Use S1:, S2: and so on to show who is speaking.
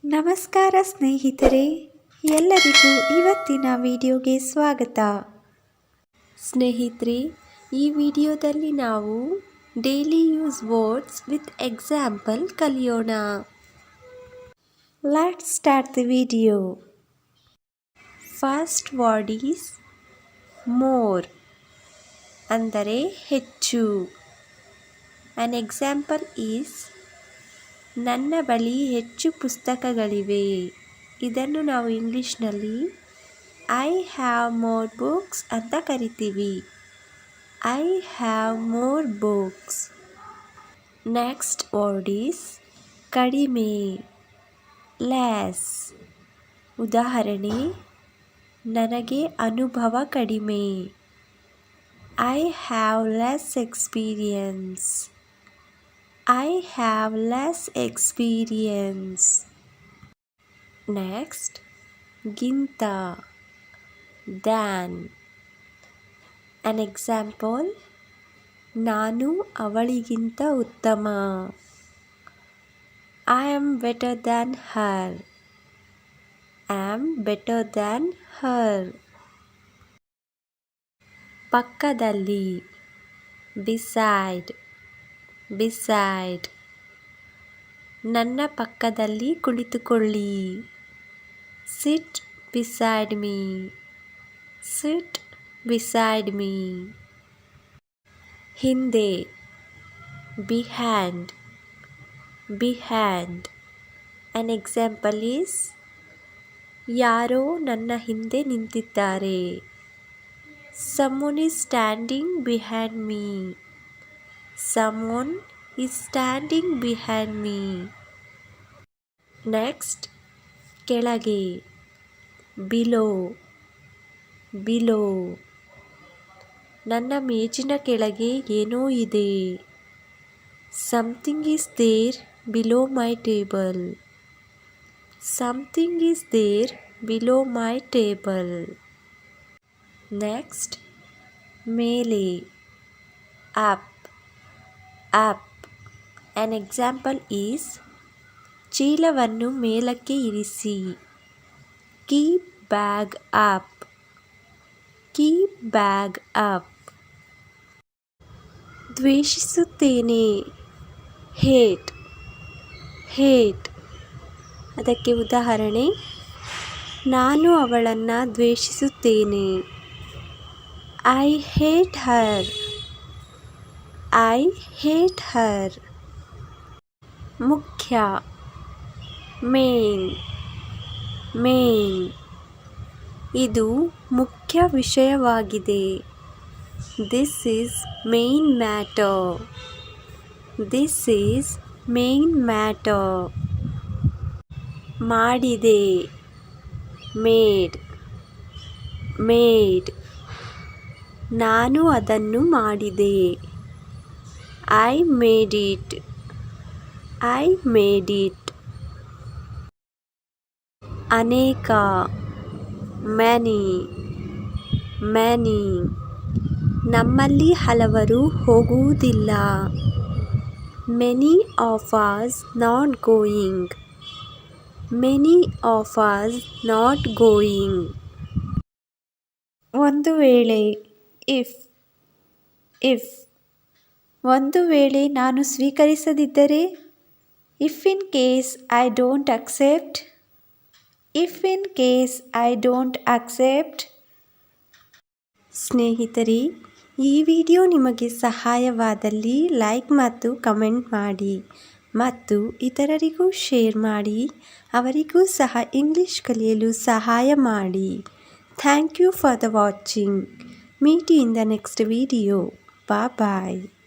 S1: ನಮಸ್ಕಾರ ಸ್ನೇಹಿತರೆ, ಎಲ್ಲರಿಗೂ ಇವತ್ತಿನ ವಿಡಿಯೋಗೆ ಸ್ವಾಗತ.
S2: ಸ್ನೇಹಿತರೆ, ಈ ವಿಡಿಯೋದಲ್ಲಿ ನಾವು daily use words with example ಕಲಿಯೋಣ.
S1: Let's start the video.
S2: First word is more, ಅಂದರೆ ಹೆಚ್ಚು. ಆನ್ ಎಕ್ಸಾಂಪಲ್ ಈಸ್ ನನ್ನ ಬಳಿ ಹೆಚ್ಚು ಪುಸ್ತಕಗಳಿವೆ. ಇದನ್ನು ನಾವು ಇಂಗ್ಲೀಷ್ನಲ್ಲಿ ಐ ಹ್ಯಾವ್ ಮೋರ್ ಬುಕ್ಸ್ ಅಂತ ಕರಿತೀವಿ. I have more books. Next word is ಕಡಿಮೆ, ಲೆಸ್. ಉದಾಹರಣೆ, ನನಗೆ ಅನುಭವ ಕಡಿಮೆ. I have less experience. I have less experience. Next, ginta, than. An example, ನಾನು ಅವಳಿಗಿಂತ ಉತ್ತಮ. I am better than her. I am better than her. ಪಕ್ಕದಲ್ಲಿ, beside. beside. ನನ್ನ ಪಕ್ಕದಲ್ಲಿ ಕುಳಿತುಕೊಳ್ಳಿ. Sit beside me. Sit beside me. ಹಿಂದೆ, behind. behind. An example is ಯಾರೋ ನನ್ನ ಹಿಂದೆ ನಿಂತಿದ್ದಾರೆ. Someone is standing behind me. Someone is standing behind me. Next, ಕೆಳಗೆ, below. below. ನನ್ನ ಮೇಜಿನ ಕೆಳಗೆ ಏನೋ ಇದೆ. Something is there below my table. Something is there below my table. Next, ಮೇಲೆ, up. up. An example is ಚೀಲವನ್ನು ಮೇಲಕ್ಕೆ ಇರಿಸಿ. Keep bag up. Keep bag up. ದ್ವೇಷಿಸುತ್ತೇನೆ, hate. hate. ಅದಕ್ಕೆ ಉದಾಹರಣೆ, ನಾನು ಅವಳನ್ನು ದ್ವೇಷಿಸುತ್ತೇನೆ. I hate her. I hate her. ಮುಖ್ಯ, main. main. ಇದು ಮುಖ್ಯ ವಿಷಯವಾಗಿದೆ. This is main matter. This is main matter. ಮಾಡಿದೆ, made. made. ನಾನು ಅದನ್ನು ಮಾಡಿದೆ. I made it. I made it. ಅನೇಕ, many. many. ನಮ್ಮಲ್ಲಿ ಹಲವರು ಹೋಗುವುದಿಲ್ಲ. Many of us not going. Many of us not going.
S1: ಒಂದು ವೇಳೆ, if. ಒಂದು ವೇಳೆ ನಾನು ಸ್ವೀಕರಿಸದಿದ್ದರೆ, if in case I don't accept. if in case I don't accept. ಸ್ನೇಹಿತರೆ, ಈ ವಿಡಿಯೋ ನಿಮಗೆ ಸಹಾಯವಾದಲ್ಲಿ ಲೈಕ್ ಮತ್ತು ಕಮೆಂಟ್ ಮಾಡಿ ಮತ್ತು ಇತರರಿಗೂ ಶೇರ್ ಮಾಡಿ, ಅವರಿಗೂ ಸಹ ಇಂಗ್ಲಿಷ್ ಕಲಿಯಲು ಸಹಾಯ ಮಾಡಿ. Thank you for the watching. Meet you in the next video. Bye bye.